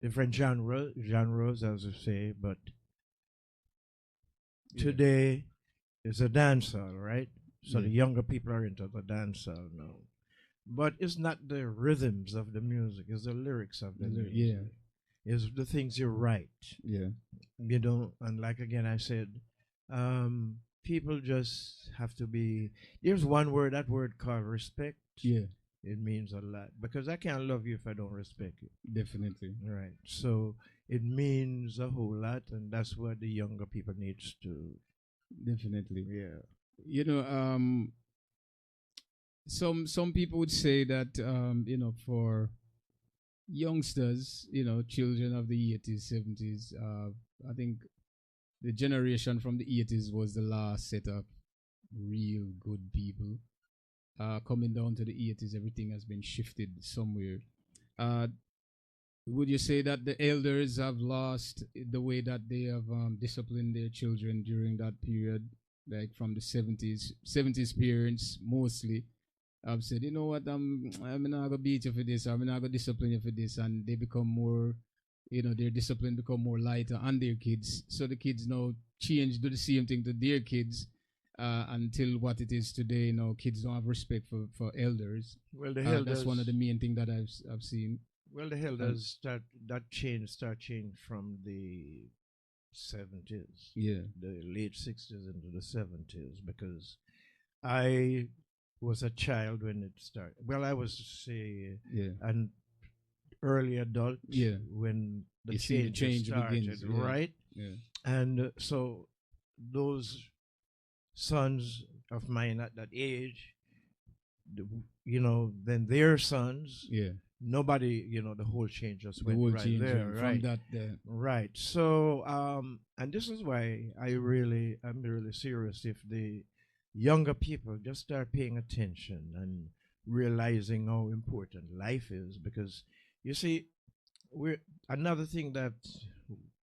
different genres, as you say, but Yeah. today is a dancehall, right? So Yeah. the younger people are into the dancehall now. But it's not the rhythms of the music, it's the lyrics of the music. Yeah. It's the things you write. Yeah. You know, and like again I said, people just have to be, there's one word, that word called respect. Yeah. It means a lot because I can't love you if I don't respect you. Definitely. Right. So it means a whole lot, and that's what the younger people needs to. Definitely. Yeah. You know, some people would say that for youngsters, children of the 80s, 70s, I think the generation from the 80s was the last set of real good people. Coming down to the 80s, everything has been shifted somewhere. Uh, would you say that the elders have lost the way that they have disciplined their children during that period, like from the 70s parents mostly have said, you know what, I'm not gonna beat you for this, I'm not gonna discipline you for this, and they become more, their discipline become more lighter on their kids. So the kids now change, do the same thing to their kids, until what it is today. Kids don't have respect for elders. Well, the That's one of the elders. main thing that I've seen. Well, the And elders start change from the 70s, yeah, the late 60s into the 70s, because I was a child when it started. Well, I was say yeah, an early adult yeah. when the You see the changes change begins. started, Yeah, right? yeah, And so those sons of mine at that age, then their sons, yeah. nobody, the whole change just The went whole right change there, from right? that there. Right. So, and this is why I'm really serious. If the younger people just start paying attention and realizing how important life is, because you see, we're another thing that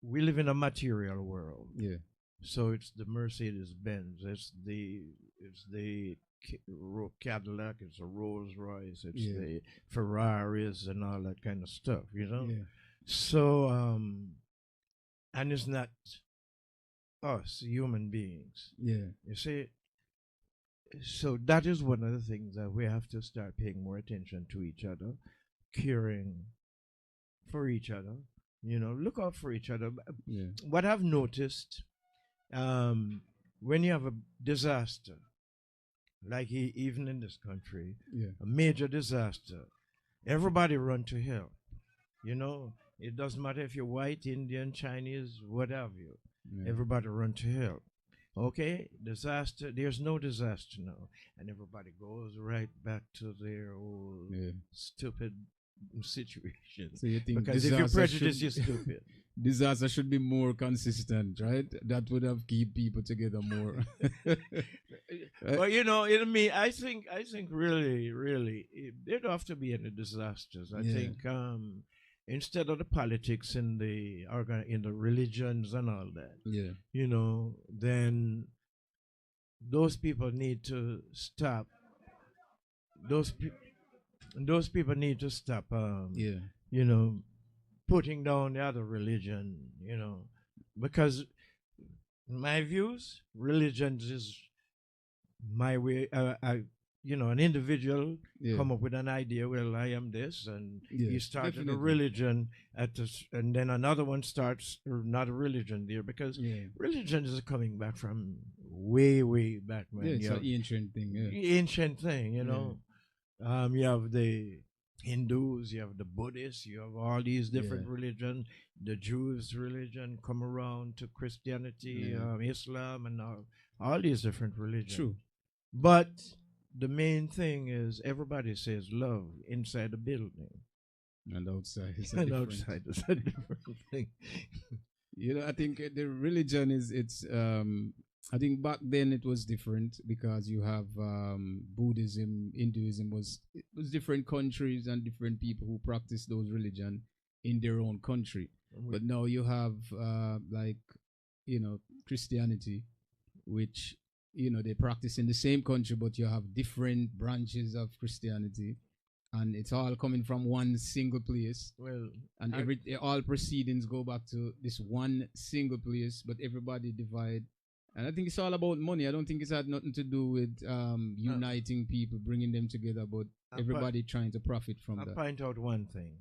we live in a material world. Yeah, So it's the Mercedes Benz, it's the Cadillac, it's a Rolls Royce, it's yeah, the Ferraris and all that kind of stuff, you know. yeah, So and it's not us human beings. yeah, You see, so that is one of the things that we have to start paying more attention to each other, caring for each other. Look out for each other. yeah, What I've noticed, when you have a disaster, like even in this country, yeah, a major disaster, everybody run to help. You know, it doesn't matter if you're white, Indian, Chinese, what have you. yeah. Everybody run to help. Okay, disaster. There's no disaster now, and everybody goes right back to their old Yeah. stupid situation. So you think Because if you're disaster prejudiced, you're should stupid. disaster should be more consistent, right? That would have keep people together more. But I think really, really, there don't have to be any disasters. I Yeah, think instead of the politics in the religions and all that, yeah, then those people need to stop. Those people, those people need to stop. yeah, You know, putting down the other religion. Because my views, religion is my way. An individual yeah, come up with an idea. Well, I am this, and yeah. he started a Definitely. religion at this, and then another one starts not a religion there because Yeah, religion is coming back from way, way back, man. yeah. It's You an have ancient thing. Yeah, ancient thing, you have the Hindus, you have the Buddhists, you have all these yeah, different religions. The Jews' religion come around to Christianity, yeah. Islam, and all these different religions. True. But the main thing is everybody says love inside the building, And outside is a and different. outside is a different thing. I think the religion is it's I think back then it was different because you have Buddhism, Hinduism was different countries and different people who practice those religion in their own country. But now you have like Christianity, which they practice in the same country, but you have different branches of Christianity. and it's all coming from one single place, Well, and I, all proceedings go back to this one single place, but everybody divide. And I think it's all about money. I don't think it's had nothing to do with uh, uniting people, bringing them together, but I, po- everybody trying to profit from I that. point out one thing,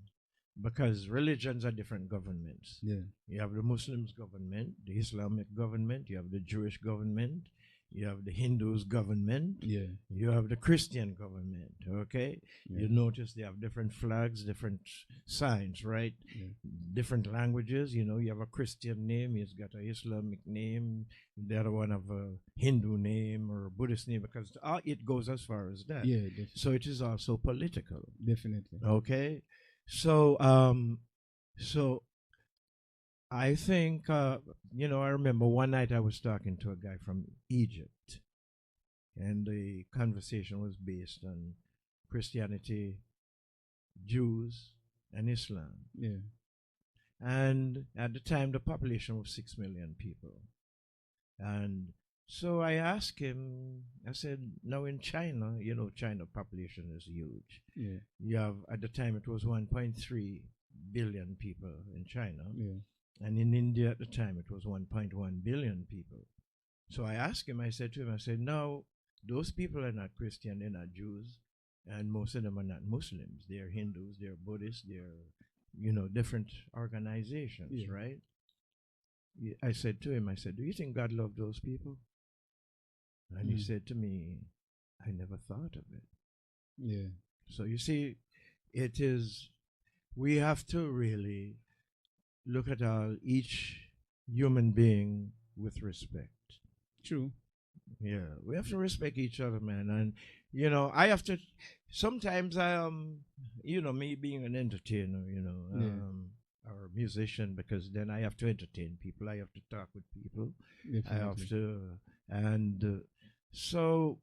because religions are different governments. Yeah, You have the Muslims government, the Islamic government, you have the Jewish government, you have the Hindus government, yeah, you have the Christian government. Okay, yeah, you notice they have different flags, different signs, right? yeah, Different languages. You know, you have a Christian name, he's got an Islamic name, the other one have a Hindu name or a Buddhist name, because it goes as far as that. yeah, So it is also political. definitely. Okay, so so I think I remember one night I was talking to a guy from Egypt, and the conversation was based on Christianity, Jews, and Islam. Yeah, And at the time, the population was 6 million people. And so I asked him, I said, now in China, China population is huge. yeah, You have, at the time, it was 1.3 billion people in China. yeah, And in India at the time, it was 1.1 billion people. So I asked him, I said to him, I said, no, those people are not Christian, they're not Jews, and most of them are not Muslims. They're Hindus, they're Buddhists, they're, different organizations, yeah. right? I said to him, I said, do you think God loved those people? And he Mm. said to me, I never thought of it. Yeah, So you see, we have to really look at each human being with respect. true. Yeah, we have to respect each other, man. And I have to. Sometimes me being an entertainer, Yeah, or a musician, because then I have to entertain people. I have to talk with people. I have definitely. to, and so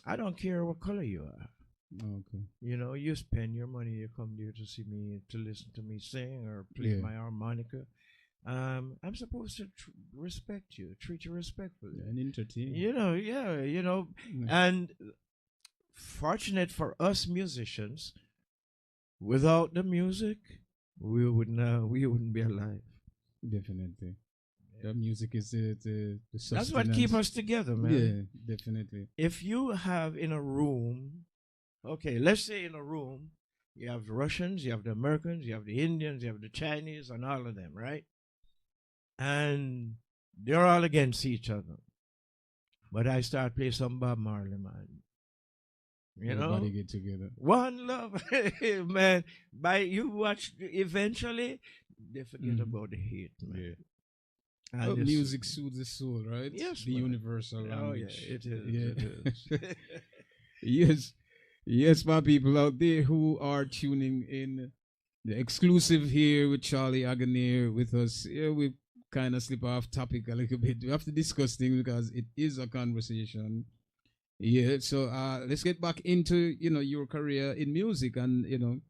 I don't care what color you are. Okay. You spend your money, you come here to see me, to listen to me sing or play Yeah, my harmonica. I'm supposed to respect you, treat you respectfully. and entertain. Yeah, Yeah, and fortunate for us musicians, without the music, we wouldn't be alive. definitely. The music is the That's what keeps sustenance. us together, man. Yeah, definitely. If you have in a room, okay, let's say in a room, you have the Russians, you have the Americans, you have the Indians, you have the Chinese, and all of them, right? And they're all against each other. But I start playing some Bob Marley, man. Everybody get together. One love, man. By you watch, eventually they forget Mhm. about the hate, man. Yeah. And Oh, this, music soothes the soul, right? yes, The man. universal Oh yeah, language. it is. Yeah. It is. Yes. Yes, my people out there who are tuning in. The exclusive here with Charlie Organaire with us. Yeah, we kind of slip off topic a little bit. We have to discuss things because it is a conversation. Yeah, so let's get back into your career in music, and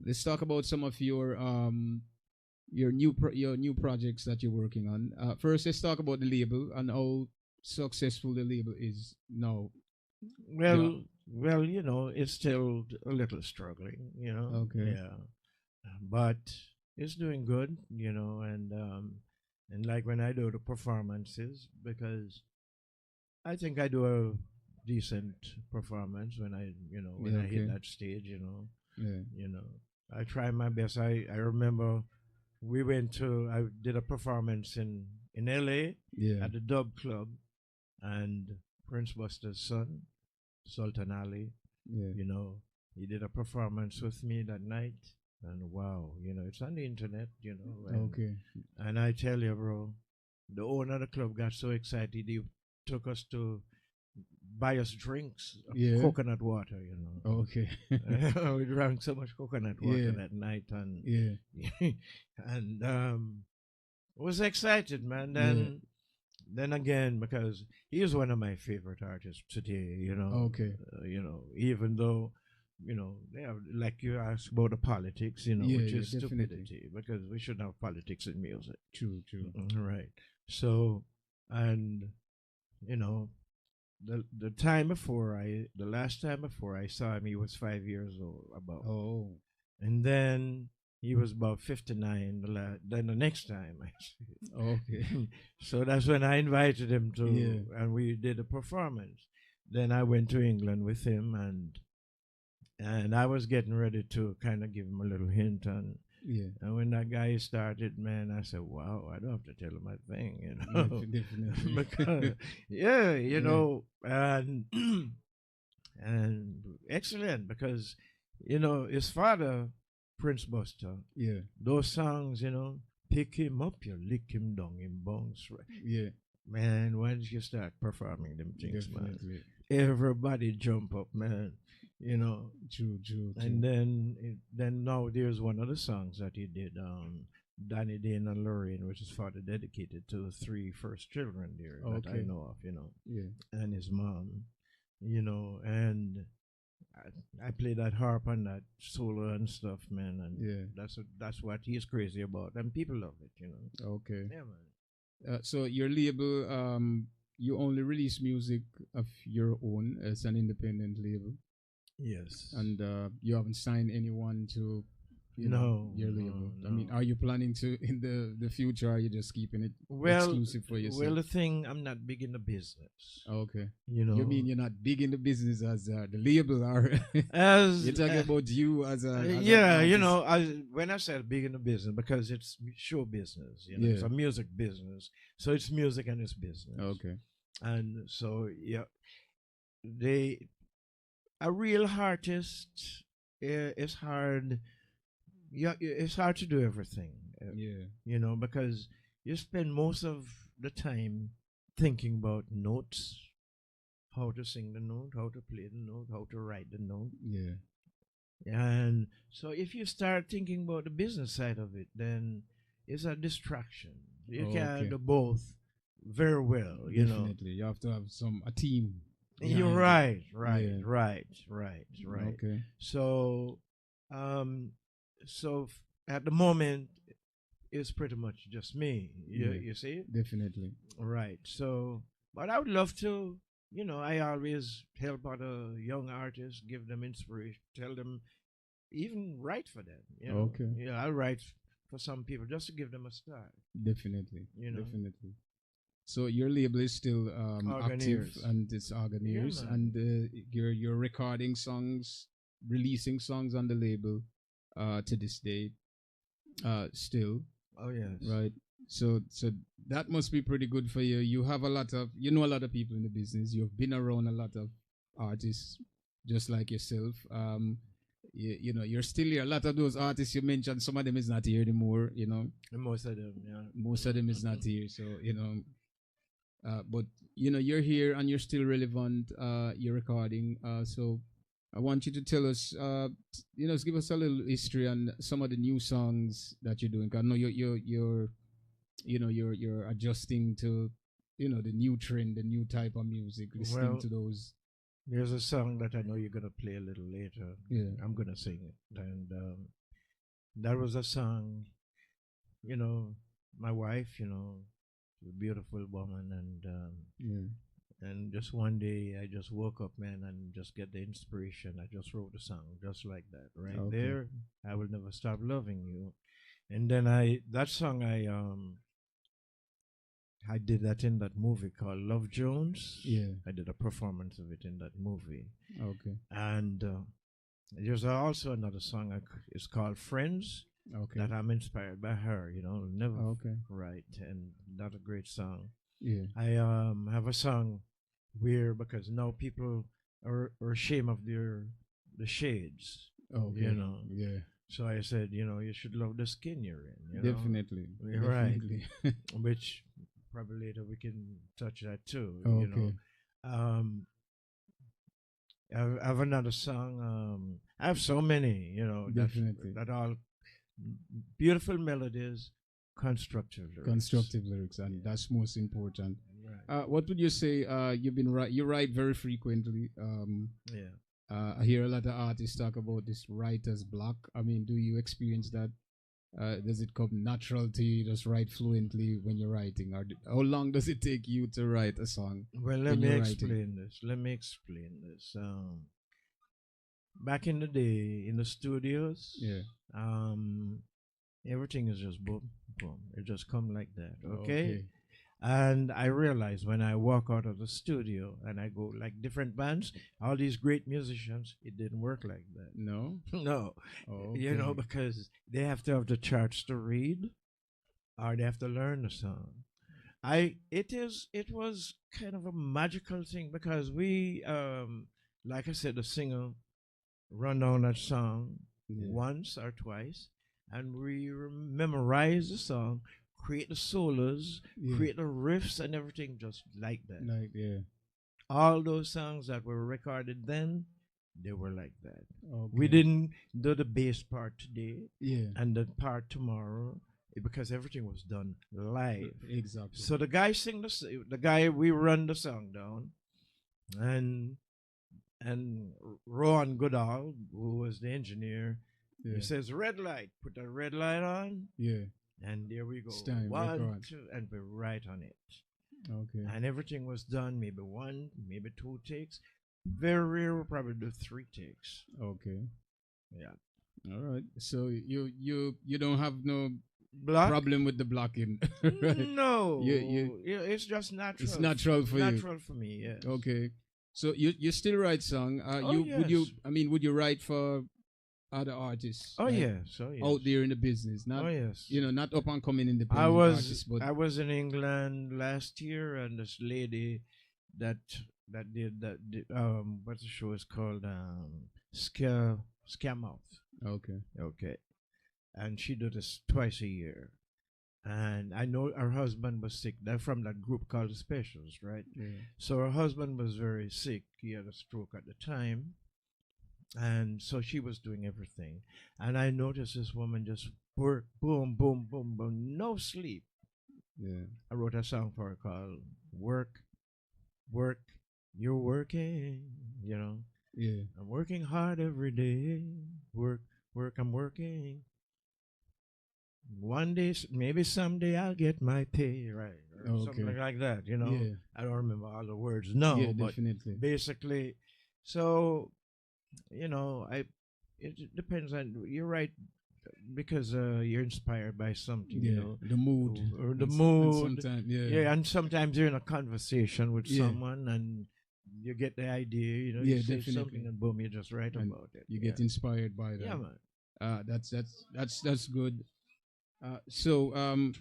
let's talk about some of your new projects that you're working on. First, let's talk about the label and how successful the label is now. Yeah. well, it's still a little struggling, Okay. Yeah, but it's doing good, and like when I do the performances, because I think I do a decent performance when when Yeah. I hit Okay. that stage, Yeah. you know. I try my best. I remember I did a performance in LA Yeah. at the Dub Club, and Prince Buster's son, Sultan Ali, Yeah. you know, he did a performance with me that night, and wow, it's on the internet, Okay. and I tell you, bro, the owner of the club got so excited he took us to buy us drinks of Yeah. coconut water, Okay. we drank so much coconut water Yeah. that night, and Yeah. and was excited, man. Yeah. Then again, because he is one of my favorite artists today, Okay. even though they have, like you asked about the politics, Yeah. which Yeah. is Definitely. stupidity, because we shouldn't have politics in music. True. True. Right. So, and you know the time before the last time before I saw him, he was 5 years old about, Oh, and then he was about 59. Then the next time I okay. see. So that's when I invited him to, Yeah. and we did a performance. Then I went to England with him, and I was getting ready to kind of give him a little hint on. Yeah. And when that guy started, man, I said, "Wow, I don't have to tell him a thing, you know." Definitely. Because, yeah, Yeah. and and excellent because his father, Prince Buster, Yeah. those songs, pick him up, you lick him down, him bounce right. Yeah. Man, once you start performing them things, man, Definitely. everybody jump up, man. True. True. And then now there's one of the songs that he did, Danny Dane and Lorraine, which is father dedicated to the three first children there that I Okay. know of, Yeah. and his mom, and I play that harp and that solo and stuff, man, and Yeah. that's what he's crazy about, and people love it. Okay. Yeah, man. So your label, you only release music of your own as an independent label, Yes. and you haven't signed anyone to, No, your no, label. I no. mean, are you planning to in the future? Or are you just keeping it Well, exclusive for yourself? well, the thing, I'm not big in the business. Okay. You know, You mean you're not big in the business as the label, or as you're talking about you as a as an yeah, artist? when I said big in the business, because it's show business, Yeah. it's a music business, so it's music and it's business. Okay. And so yeah, a real artist, it's hard. Yeah, it's hard to do everything. Yeah. Because you spend most of the time thinking about notes, how to sing the note, how to play the note, how to write the note. Yeah. And so if you start thinking about the business side of it, then it's a distraction. You can't Okay. do both very well, Definitely. You have to have a team. You're behind it. right, Yeah. right. Okay. So, at the moment, it's pretty much just me. Yeah. You see? Definitely. Right. So, but I would love to, I always help other young artists, give them inspiration, tell them, even write for them. Okay. Yeah, I'll write for some people just to give them a start. Definitely. You know. Definitely. So your label is still active, Organaires. and it's Organaires, Yeah, and you're recording songs, releasing songs on the label to this day, still, Oh yes. right? So that must be pretty good for you. You have a lot of people in the business. You've been around a lot of artists, just like yourself. You're still here. A lot of those artists you mentioned, some of them is not here anymore. And most of them, yeah. Most of them is not here. So but you're here and you're still relevant. You're recording. So I want you to tell us, give us a little history on some of the new songs that you're doing. 'Cause I know you're adjusting to, the new trend, the new type of music, listening Well, to those. there's a song that I know you're gonna play a little later. Yeah. I'm gonna sing it, and that was a song. My wife, a beautiful woman, Yeah. and just one day I just woke up, man, and just get the inspiration. I just wrote a song just like that, right Okay. there. I will never stop loving you, and then that song I did that in that movie called Love Jones. Yeah. I did a performance of it in that movie. Okay. And there's also another song, it's called Friends, Okay. that I'm inspired by her, never Okay. right. And that's a great song. Yeah. I have a song where, because now people are ashamed of the shades, Okay. Yeah. So I said, you should love the skin you're in. Definitely. Right. Definitely. Which probably later we can touch that too. Okay. I have another song. I have so many, Definitely. that all beautiful melodies, constructive lyrics. Constructive lyrics, and that's most important. Right. What would you say? You write very frequently. Yeah. I hear a lot of artists talk about this writer's block. I mean, do you experience that Does it come natural to you? Just write fluently when you're writing, or how long does it take you to write a song Well, let when me you're writing? explain this. Let me explain this. Back in the day, in the studios, Yeah. um, everything is just boom, boom. It just come like that. Okay. Okay. And I realize when I walk out of the studio and I go like different bands, all these great musicians, it didn't work like that. No. No, you know, Okay. because they have to have the charts to read or they have to learn the song. It was kind of a magical thing because we like I said, the singer run down that song Yeah. once or twice, and we memorize the song, create the solos, Yeah. create the riffs and everything just like that. Like yeah. All those songs that were recorded then, they were like that. We Okay. didn't do the bass part today Yeah. and the part tomorrow because everything was done live. Exactly. So the guy the guy we run the song down, and and Ron Goodall, who was the engineer, Yeah. he says red light, put the red light on, Yeah. and there we go. It's time, One, record. two, and we're right on it. Okay. And everything was done, maybe one, maybe two takes. Very rare, we'll probably do three takes. Okay. Yeah. All right. So you don't have no Block? problem with the blocking, right? No. You Yeah, it's just natural. It's natural for you. Natural for me, yes. Okay. So you still write song? Oh, Would you? yes. I mean, would you write for other artists? Oh, like, yes. Oh, yes. out there in the business, not Oh, yes. not up and coming independent artists, but I was in England last year, and this lady that what the show is called, Scaremout. okay. Okay, and she did this twice a year, and I know her husband was sick. They're from that group called the Specials, right? Yeah. So her husband was very sick. He had a stroke at the time, and so she was doing everything. And I noticed this woman just work, boom, boom, boom, boom, no sleep. Yeah. I wrote a song for her called "Work, Work, You're Working." You know, Yeah. I'm working hard every day. Work, work, I'm working. One day, maybe someday I'll get my pay, right? Or Okay. something like that, you know. Yeah. I don't remember all the words now, Yeah. but Definitely. basically, so, you know, it depends on, you're right, because you're inspired by something, Yeah. you know. The mood. Or the And mood. sometimes, yeah. Yeah, and sometimes you're in a conversation with Yeah. someone and you get the idea, you know, Yeah, you say definitely. something and boom, you just write And about it. you Yeah. get inspired by that. Yeah, man. That's good. So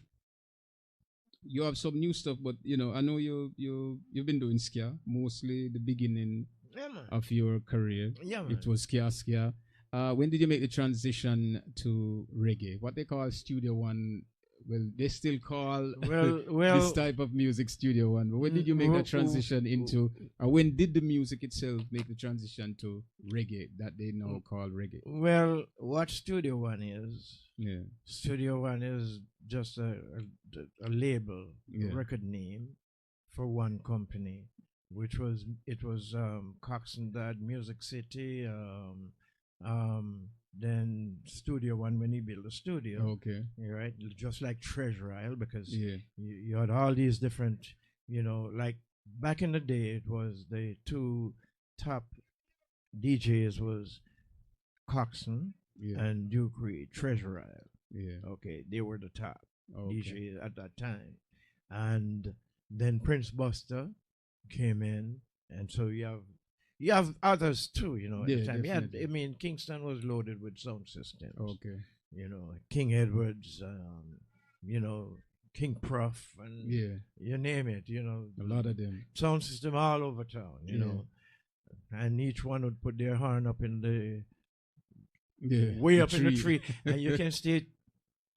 you have some new stuff, but I know you've been doing ska mostly the beginning Yeah, man. of your career. Yeah, man. It was ska. When did you make the transition to reggae? What they call Studio One? Well, they still call well, this type of music Studio One. But when did you make the transition into, or when did the music itself make the transition to reggae that they now call reggae? well, what Studio One is? Yeah. Studio One is just a label, Yeah. a record name for one company, which was Cox and Dad Music City, then Studio One when he built a studio. Okay. Right, just like Treasure Isle, because Yeah. you had all these different, like back in the day, it was the two top DJs was Coxon Yeah. and Duke Reed, Treasure Isle. Yeah. Okay, they were the top Okay. DJs at that time, and then Prince Buster came in, and so you have others too, at Yeah, the time. definitely. I mean, Kingston was loaded with sound systems. Okay. King Edwards, King Prof, and Yeah. you name it, A lot of them. sound system all over town, Yeah. and each one would put their horn up in the Yeah. way up in the tree, and you can stay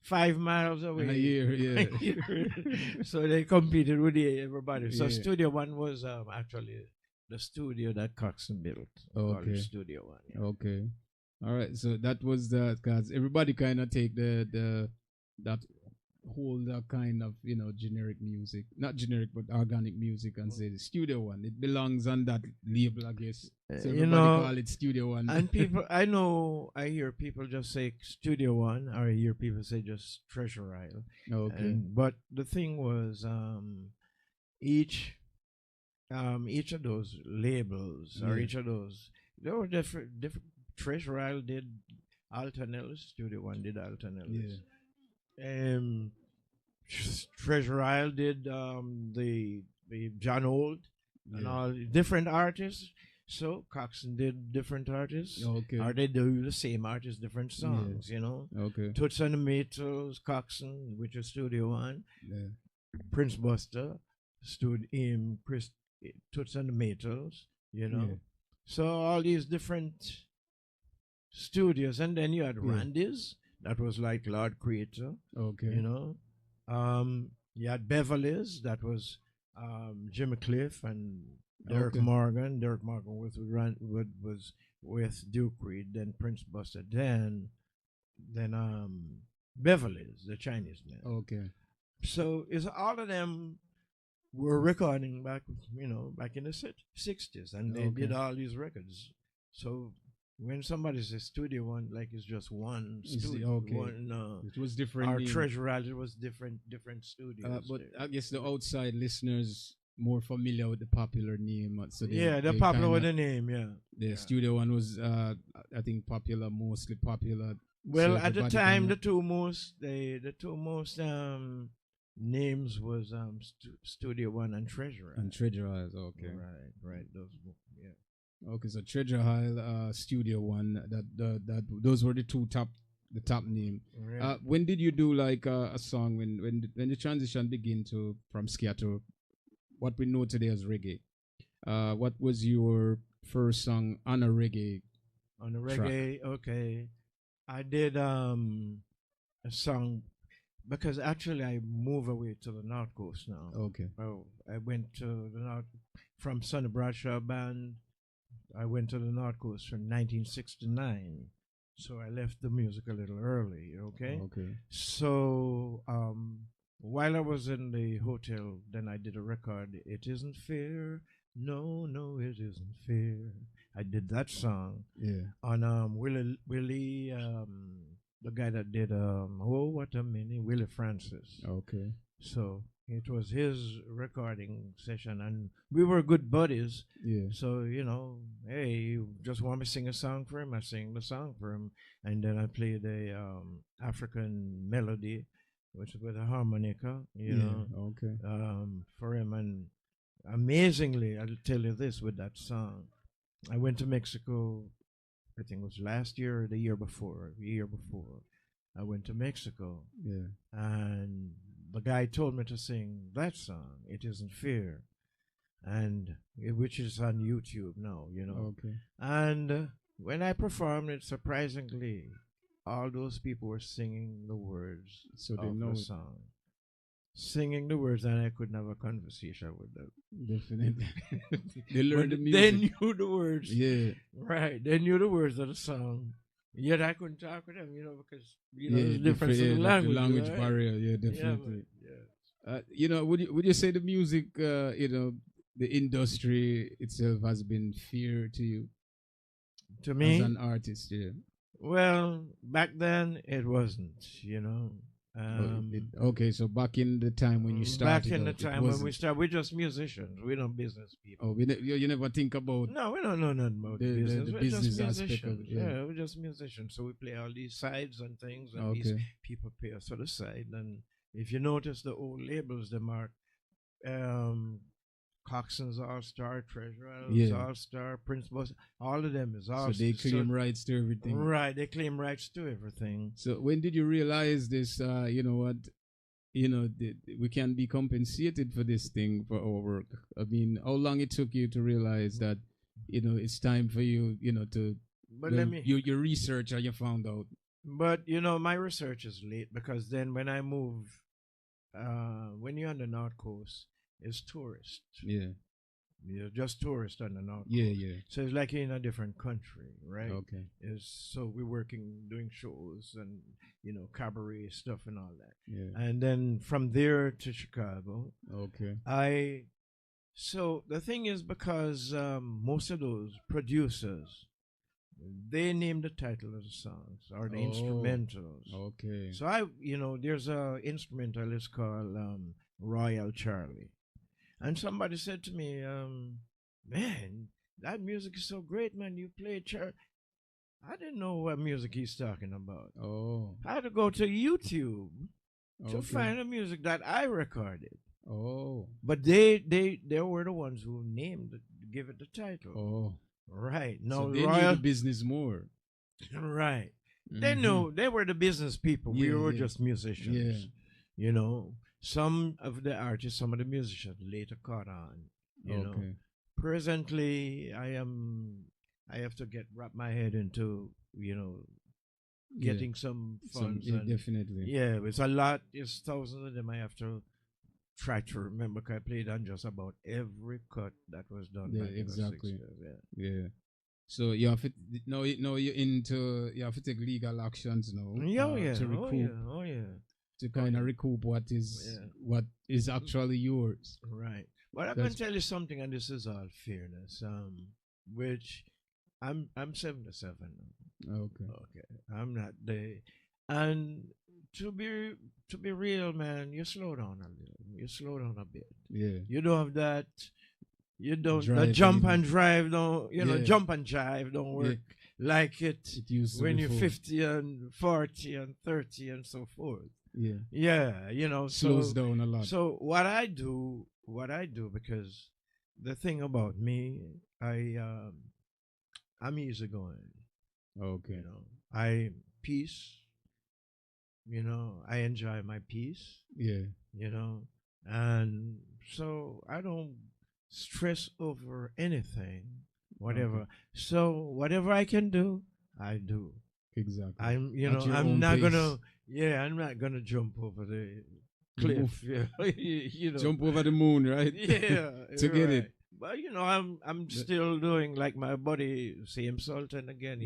5 miles away. A year, yeah. So they competed with everybody. So Yeah. Studio One was actually the studio that Coxon built. Called Okay. Studio One. Yeah. Okay. All right. So that was the, because everybody kind of take that hold a kind of generic music, not generic but organic music, and say the Studio One? It belongs on that label, I guess. So You everybody know, call it Studio One. and people, I know, I hear people just say Studio One, or I hear people say just Treasure Isle. Okay. But the thing was, each each of those labels or Yeah. each of those, there were different. Treasure Isle did Alton Ellis, Studio One did Alton Ellis. Um, Treasure Isle did the John Old and Yeah. all different artists. So Coxsone did different artists, Okay. or they do the same artist, different songs. You know, Okay. Toots and the Maytals, Coxsone, which is Studio One. Yeah. Prince Buster stood in Chris Toots and the Maytals. You know, Yeah. so all these different studios, and then you had Yeah. Randy's, that was like Lord Creator. Okay. You know, you had Beverly's, that was Jimmy Cliff and Derek Okay. Morgan. Derek Morgan was with Duke Reed, then Prince Buster, then Beverly's, the Chinese man. Okay. So is all of them were recording back, back in the 60s, and they did all these records. So when somebody says Studio One, like it's just one studio, it was different. Our Treasure Isle, it was different studios. But I guess the outside listeners more familiar with the popular name. So they're popular with the name. Yeah, the Studio One was, I think, mostly popular. Well, so at the time, the two most names was Studio One and Treasure Isle. And Treasure Isle, okay. Right. Those, yeah. Okay, so Treasure Isle, Studio One. That those were the top name. Right. When did you do like a song? When the transition began from ska to what we know today as reggae? What was your first song on a reggae? On a reggae, track? Okay. I did a song because actually I moved away to the North Coast now. Okay. Oh, I went to the North from Sonny Bradshaw Band. I went to the North Coast from 1969, so I left the music a little early. Okay. Okay. So while I was in the hotel, then I did a record. It isn't fair. No, it isn't fair. I did that song. Yeah. On Willie, the guy that did Oh What a Minute, Willie Francis. Okay. So it was his recording session, and we were good buddies. Yeah. So hey, you just want me to sing a song for him? I sing the song for him, and then I played a African melody, which with a harmonica. Okay. For him, and amazingly, I'll tell you this with that song. I went to Mexico, I think it was last year or the year before. I went to Mexico. Yeah. And the guy told me to sing that song, It Isn't Fair, and which is on YouTube now, Okay. And when I performed it, surprisingly, all those people were singing the words So they of know the song. Singing the words, and I couldn't have a conversation with them. Definitely. They learned the music. They knew the words. Yeah. Right. They knew the words of the song. Yet I couldn't talk with them, because there's difference the in language. language right? barrier. Yeah, definitely. Yeah. Would you say the music, the industry itself has been fear to you? To me, as an artist, yeah. Well, back then it wasn't, okay, so back in the time when you started. Back in the time when we started, we're just musicians. We're not business people. Oh, you never think about. No, we don't know nothing about business. The we're business just aspect of musicians. it. Yeah. We're just musicians. So we play all these sides and things, and these people pay us for the side. And if you notice the old labels, them are Coxsone's All-Star, Treasure Isle's All-Star, Prince Buster, all of them is All-Star. So they claim rights to everything. Right, they claim rights to everything. So when did you realize this, we can be compensated for this thing, for our work? I mean, how long it took you to realize that, it's time for you, to... But your research, or you found out? But, my research is late, because then when I move, when you're on the North Coast, it's tourist. Yeah. You're just tourists on the North Yeah, Coast. yeah. So it's like you're in a different country, right? Okay. So we're working, doing shows and, cabaret stuff and all that. Yeah. And then from there to Chicago, Okay. so the thing is, because most of those producers, they name the title of the songs or the instrumentals. Okay. So there's a instrumentalist called Royal Charlie. And somebody said to me, man, that music is so great, man. You play church. I didn't know what music he's talking about. Oh. I had to go to YouTube to Okay. find the music that I recorded. Oh. But they were the ones who named it, give it the title. Oh. Right. No, So they knew the business more. Right. Mm-hmm. They knew, they were the business people. Yeah, we were yeah. just musicians. Yeah. Some of the artists, some of the musicians later caught on. Okay. Presently, I have to wrap my head into, getting some funds. Yeah, definitely. Yeah, it's a lot. It's thousands of them I have to try to remember, because I played on just about every cut that was done. Yeah, back in the exactly. 60s, Yeah. So you have to you have to take legal actions now. To recoup. Oh yeah. To kind of recoup what is actually yours. Right. But I can tell you something, and this is all fairness. Which I'm 77 now. Okay. I'm not there. And to be real, man, you slow down a little. You slow down a bit. Yeah. You don't have that. You don't Drive jump anymore. and drive. Don't jump and jive don't work like it used to when before. you're 50 and 40 and 30 and so forth. Yeah. Yeah. Slows down a lot. So what I do, because the thing about me, I'm easygoing. Okay. I peace. I enjoy my peace. Yeah. And so I don't stress over anything, whatever. Okay. So whatever I can do, I do. Exactly. I'm not gonna jump over the cliff. Yeah. Jump over the moon, right? Yeah. To get it. But I'm still doing like my buddy Sam Sultan again.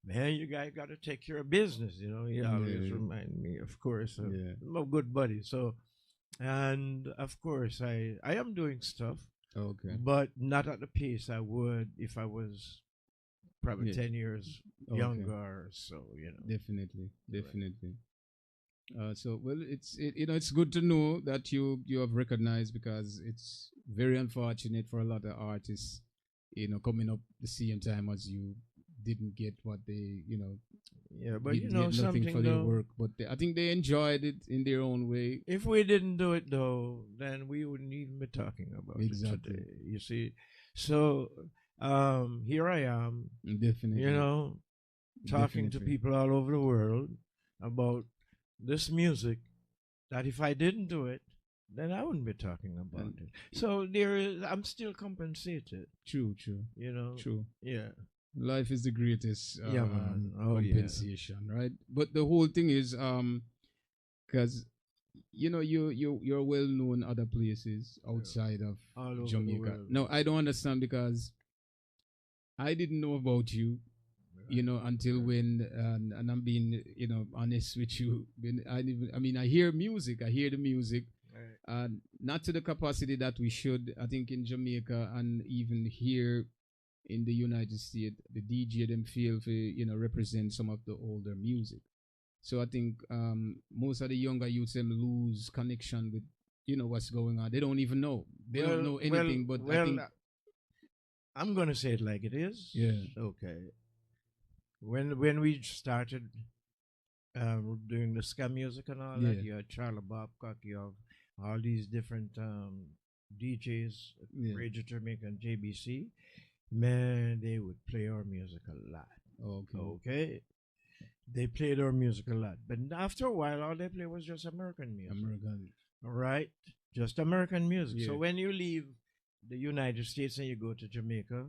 Man, you guys got to take care of business. He always remind me, of course, of my good buddy. So, and of course, I am doing stuff. Okay. But not at the pace I would if I was probably 10 years younger or so. Definitely. So it's good to know that you have recognized, because it's very unfortunate for a lot of artists, coming up the same time as you, didn't get what they, Yeah, but nothing something for their work, but I think they enjoyed it in their own way. If we didn't do it though, then we wouldn't even be talking about it today. You see, so here I am, definitely, talking to people all over the world about this music. That if I didn't do it, then I wouldn't be talking about it. So I'm still compensated. True. True. Yeah. Life is the greatest compensation, right? But the whole thing is, because you're well known other places outside of Jamaica. No, I don't understand, because I didn't know about you, until when, and I'm being honest with you. I hear music, I hear the music, not to the capacity that we should. I think in Jamaica and even here in the United States, the DJ them feel to represent some of the older music. So I think most of the younger youths them lose connection with what's going on. They don't even know. They don't know anything. But I think I'm gonna say it like it is. Yeah. Okay. When we started doing the ska music and all that, you had Charlie Babcock, you have all these different DJs, Radio Jamaica and JBC. Man, they would play our music a lot. Okay. They played our music a lot. But after a while, all they played was just American music. All right? Just American music. Yeah. So when you leave the United States and you go to Jamaica,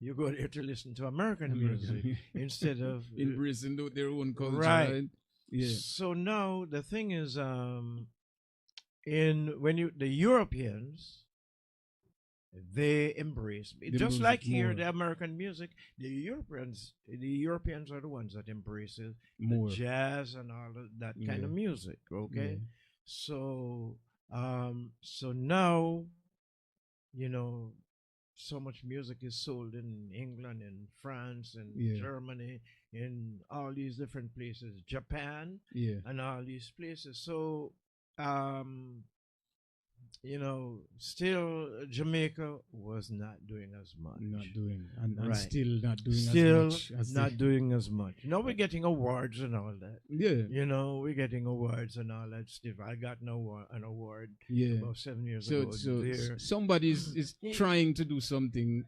you go there to listen to American music instead of embracing their own culture. Right. Yeah. So now the thing is, the Europeans, they embrace The just music like here more. the American music. The Europeans are the ones that embrace it, the More. jazz and all of that kind Yeah. of music. Yeah. Okay, so so now you know so much music is sold in England, in France, in Yeah. Germany, in all these different places, Japan, Yeah. and all these places. So um still Jamaica was not doing as Not much. doing and Right. still not doing as Still much as not they. doing as much. Now we're getting awards and all that. Yeah. We're getting awards and all that stuff. I got an award Yeah. about 7 years So ago there. somebody is Yeah, trying to do something.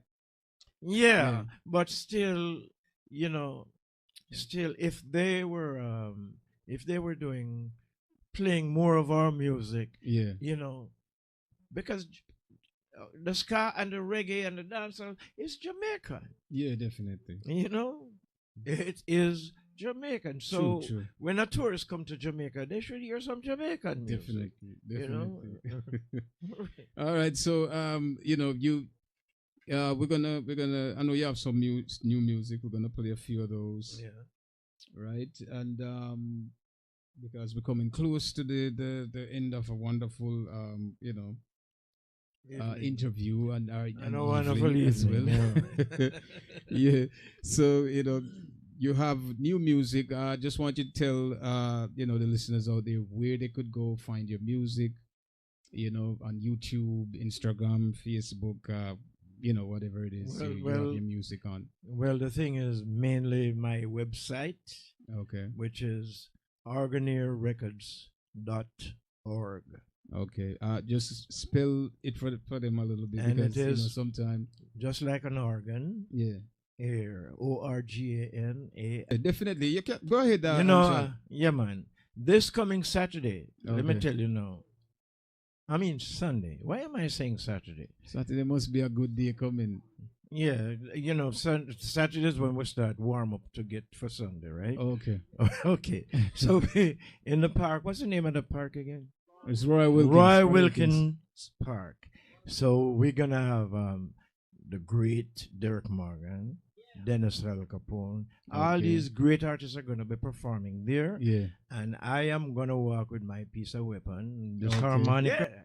yeah, Yeah. but still, you know, still if they were doing playing more of our music, Yeah. you know, because the ska and the reggae and the dancehall is Jamaican. Yeah. Definitely. You know, it is Jamaican. True. So True. when a tourist come to Jamaica, they should hear some Jamaican music. Definitely. You know, Definitely. All right. So you we're gonna I know you have some new music. We're gonna play a few of those. yeah. Right. And because we're coming close to the end of a wonderful Evening. interview and And a wonderful evening as well. evening. Yeah. So you have new music. I just want you to tell the listeners out there where they could go find your music. On YouTube, Instagram, Facebook, whatever it is you have your music on. Well, the thing is mainly my website, Okay. which is organairerecords.org. Okay. Just spell it for them a little bit, And because it is sometimes. just like an organ, Yeah. air, ORGANA. Definitely. You can go ahead. Yeah, man. This coming Saturday, let me Okay. tell you now. I mean Sunday. Why am I saying Saturday? Saturday must be a good day coming. Yeah, Saturday is when we start warm up to get for Sunday, right? Okay. Okay. So in the park, what's the name of the park again? It's Roy Wilkins. Roy Wilkins Park. So we're gonna have the great Derek Morgan, Dennis Al Capone. All Okay. these great artists are gonna be performing there. Yeah. And I am gonna walk with my piece of weapon, this Okay. harmonica.